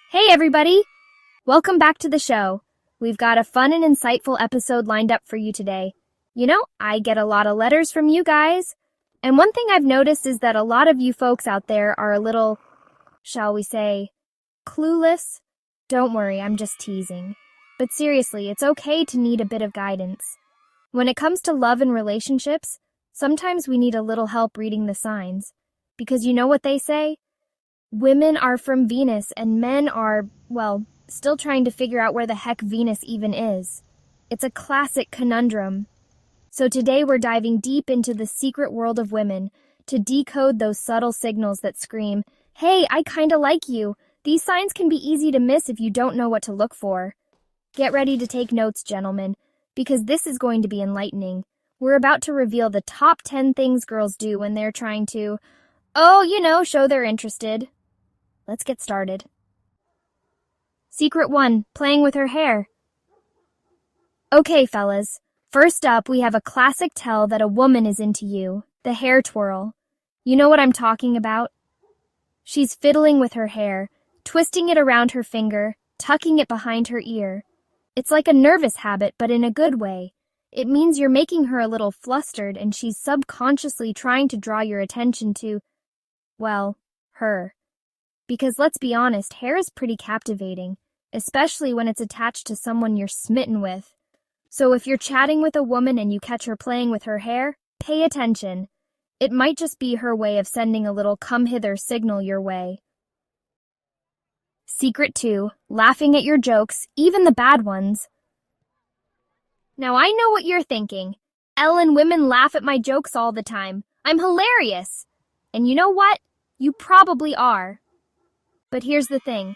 Hey everybody! Welcome back to the show. We've got a fun and insightful episode lined up for you today. I get a lot of letters from you guys. And one thing I've noticed is that a lot of you folks out there are a little, shall we say, clueless. Don't worry, I'm just teasing. But seriously, it's okay to need a bit of guidance. When it comes to love and relationships, sometimes we need a little help reading the signs. Because you know what they say? Women are from Venus and men are, still trying to figure out where the heck Venus even is. It's a classic conundrum. So today we're diving deep into the secret world of women to decode those subtle signals that scream, "Hey, I kinda like you." These signs can be easy to miss if you don't know what to look for. Get ready to take notes, gentlemen, because this is going to be enlightening. We're about to reveal the top 10 things girls do when they're trying to, show they're interested. Let's get started. Secret 1, playing with her hair. Okay, fellas. First up, we have a classic tell that a woman is into you, the hair twirl. You know what I'm talking about? She's fiddling with her hair, twisting it around her finger, tucking it behind her ear. It's like a nervous habit, but in a good way. It means you're making her a little flustered and she's subconsciously trying to draw your attention to, her. Because let's be honest, hair is pretty captivating, especially when it's attached to someone you're smitten with. So if you're chatting with a woman and you catch her playing with her hair, pay attention. It might just be her way of sending a little come hither signal your way. Secret 2, laughing at your jokes, even the bad ones. Now I know what you're thinking. Ellen, women laugh at my jokes all the time. I'm hilarious. And you know what? You probably are. But here's the thing.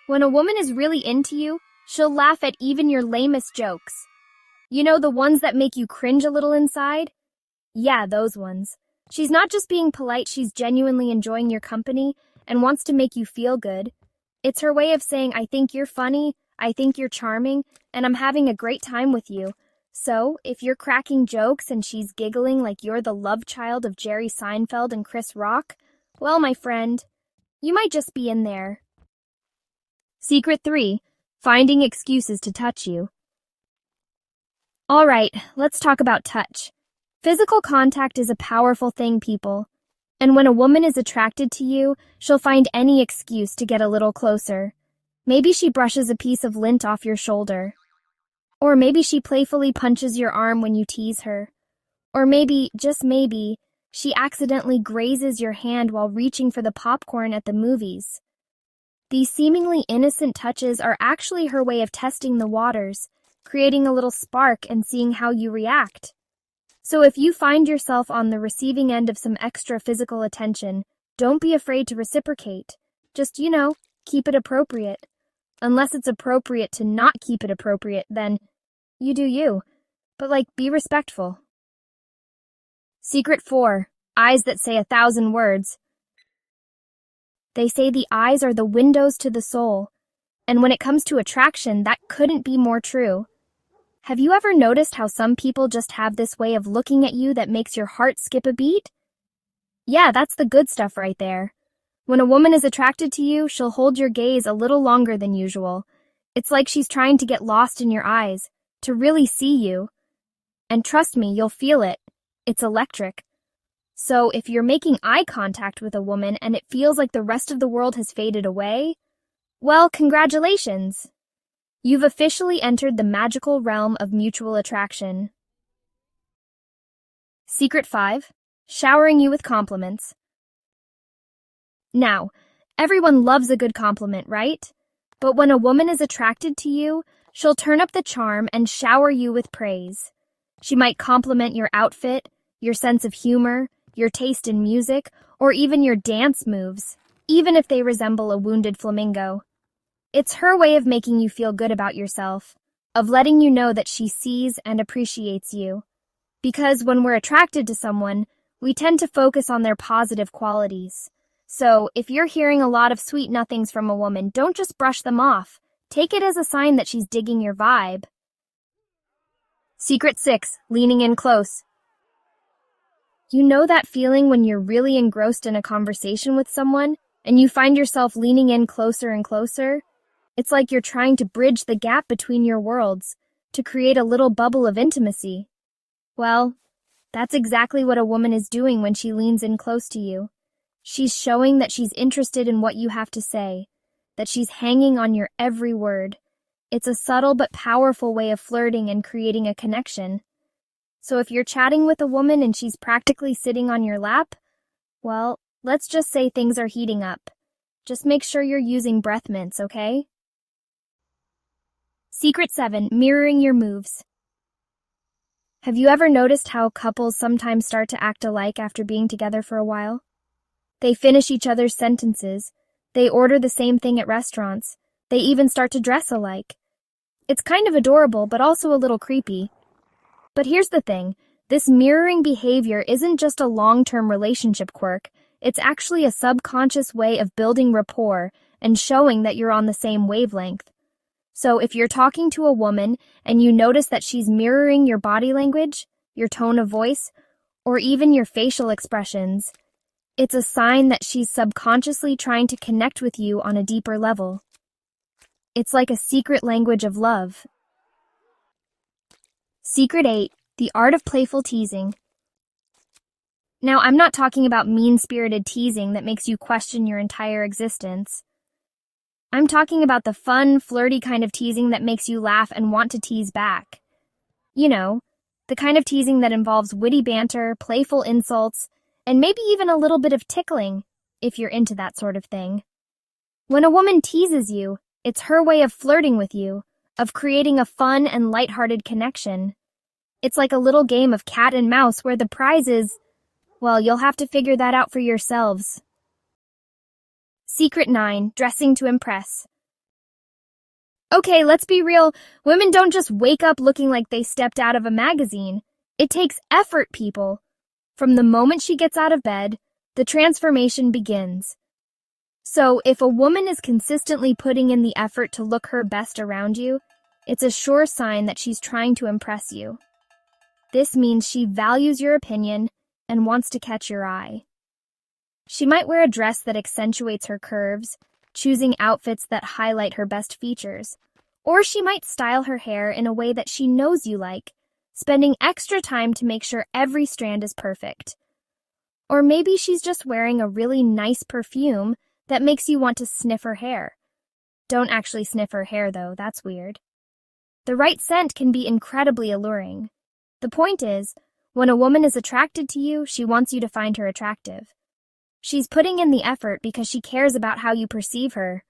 When a woman is really into you, she'll laugh at even your lamest jokes. You know, the ones that make you cringe a little inside? Yeah, those ones. She's not just being polite, she's genuinely enjoying your company and wants to make you feel good. It's her way of saying, I think you're funny, I think you're charming, and I'm having a great time with you. So, if you're cracking jokes and she's giggling like you're the love child of Jerry Seinfeld and Chris Rock, well, my friend, you might just be in there. Secret 3, finding excuses to touch you. All right, let's talk about touch. Physical contact is a powerful thing, people. And when a woman is attracted to you, she'll find any excuse to get a little closer. Maybe she brushes a piece of lint off your shoulder. Or maybe she playfully punches your arm when you tease her. Or maybe, just maybe, she accidentally grazes your hand while reaching for the popcorn at the movies. These seemingly innocent touches are actually her way of testing the waters, creating a little spark and seeing how you react. So if you find yourself on the receiving end of some extra physical attention, don't be afraid to reciprocate. Just, keep it appropriate. Unless it's appropriate to not keep it appropriate, then you do you. But, be respectful. Secret 4, eyes that say 1,000 words. They say the eyes are the windows to the soul. And when it comes to attraction, that couldn't be more true. Have you ever noticed how some people just have this way of looking at you that makes your heart skip a beat? Yeah, that's the good stuff right there. When a woman is attracted to you, she'll hold your gaze a little longer than usual. It's like she's trying to get lost in your eyes, to really see you. And trust me, you'll feel it. It's electric. So if you're making eye contact with a woman and it feels like the rest of the world has faded away, well, congratulations. You've officially entered the magical realm of mutual attraction. Secret 5, showering you with compliments. Now, everyone loves a good compliment, right? But when a woman is attracted to you, she'll turn up the charm and shower you with praise. She might compliment your outfit, your sense of humor, your taste in music, or even your dance moves, even if they resemble a wounded flamingo. It's her way of making you feel good about yourself, of letting you know that she sees and appreciates you. Because when we're attracted to someone, we tend to focus on their positive qualities. So, if you're hearing a lot of sweet nothings from a woman, don't just brush them off. Take it as a sign that she's digging your vibe. Secret 6, leaning in close. You know that feeling when you're really engrossed in a conversation with someone and you find yourself leaning in closer and closer, it's like you're trying to bridge the gap between your worlds to create a little bubble of intimacy. Well, that's exactly what a woman is doing when she leans in close to you. She's showing that she's interested in what you have to say, that she's hanging on your every word. It's a subtle but powerful way of flirting and creating a connection. So if you're chatting with a woman and she's practically sitting on your lap, well, let's just say things are heating up. Just make sure you're using breath mints, okay? Secret 7. Mirroring your moves. Have you ever noticed how couples sometimes start to act alike after being together for a while? They finish each other's sentences. They order the same thing at restaurants. They even start to dress alike. It's kind of adorable, but also a little creepy. But here's the thing. This mirroring behavior isn't just a long-term relationship quirk. It's actually a subconscious way of building rapport and showing that you're on the same wavelength. So if you're talking to a woman and you notice that she's mirroring your body language, your tone of voice, or even your facial expressions, it's a sign that she's subconsciously trying to connect with you on a deeper level. It's like a secret language of love. Secret 8. The Art of Playful Teasing. Now, I'm not talking about mean-spirited teasing that makes you question your entire existence. I'm talking about the fun, flirty kind of teasing that makes you laugh and want to tease back. You know, the kind of teasing that involves witty banter, playful insults, and maybe even a little bit of tickling, if you're into that sort of thing. When a woman teases you, it's her way of flirting with you, of creating a fun and lighthearted connection. It's like a little game of cat and mouse where the prize is, well, you'll have to figure that out for yourselves. Secret 9. Dressing to impress. Okay, let's be real. Women don't just wake up looking like they stepped out of a magazine. It takes effort, people. From the moment she gets out of bed, the transformation begins. So, if a woman is consistently putting in the effort to look her best around you, it's a sure sign that she's trying to impress you. This means she values your opinion and wants to catch your eye. She might wear a dress that accentuates her curves, choosing outfits that highlight her best features, or she might style her hair in a way that she knows you like, spending extra time to make sure every strand is perfect. Or maybe she's just wearing a really nice perfume that makes you want to sniff her hair. Don't actually sniff her hair, though, that's weird. The right scent can be incredibly alluring. The point is, when a woman is attracted to you, she wants you to find her attractive. She's putting in the effort because she cares about how you perceive her.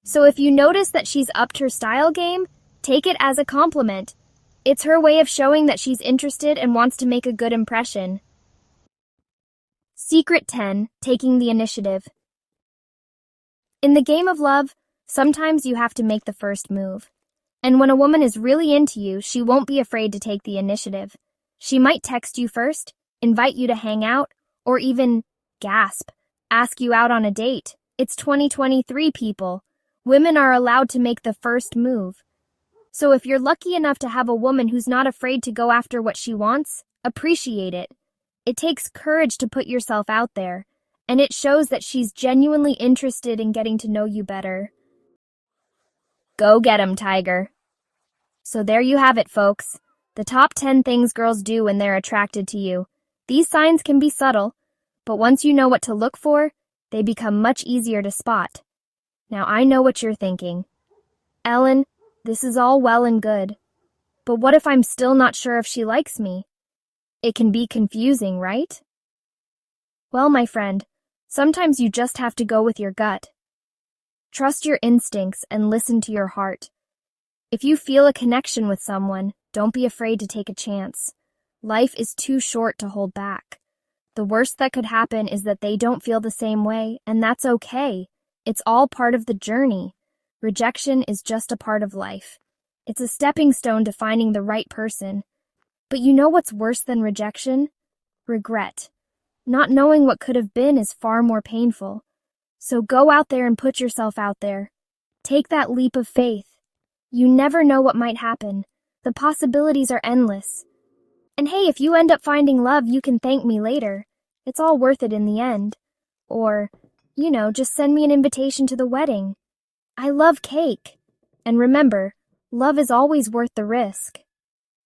So if you notice that she's upped her style game, take it as a compliment. It's her way of showing that she's interested and wants to make a good impression. Secret 10. Taking the initiative. In the game of love, sometimes you have to make the first move. And when a woman is really into you, she won't be afraid to take the initiative. She might text you first, invite you to hang out, or even, gasp, ask you out on a date. It's 2023, people. Women are allowed to make the first move. So if you're lucky enough to have a woman who's not afraid to go after what she wants, appreciate it. It takes courage to put yourself out there, and it shows that she's genuinely interested in getting to know you better. Go get 'em, Tiger. So there you have it, folks. The top 10 things girls do when they're attracted to you. These signs can be subtle, but once you know what to look for, they become much easier to spot. Now I know what you're thinking. Ellen, this is all well and good, but what if I'm still not sure if she likes me? It can be confusing, right? Well, my friend, sometimes you just have to go with your gut. Trust your instincts and listen to your heart. If you feel a connection with someone, don't be afraid to take a chance. Life is too short to hold back. The worst that could happen is that they don't feel the same way, and that's okay. It's all part of the journey. Rejection is just a part of life. It's a stepping stone to finding the right person. But you know what's worse than rejection? Regret. Not knowing what could have been is far more painful. So go out there and put yourself out there. Take that leap of faith. You never know what might happen. The possibilities are endless. And hey, if you end up finding love, you can thank me later. It's all worth it in the end. Or Just send me an invitation to the wedding. I love cake. And remember, love is always worth the risk.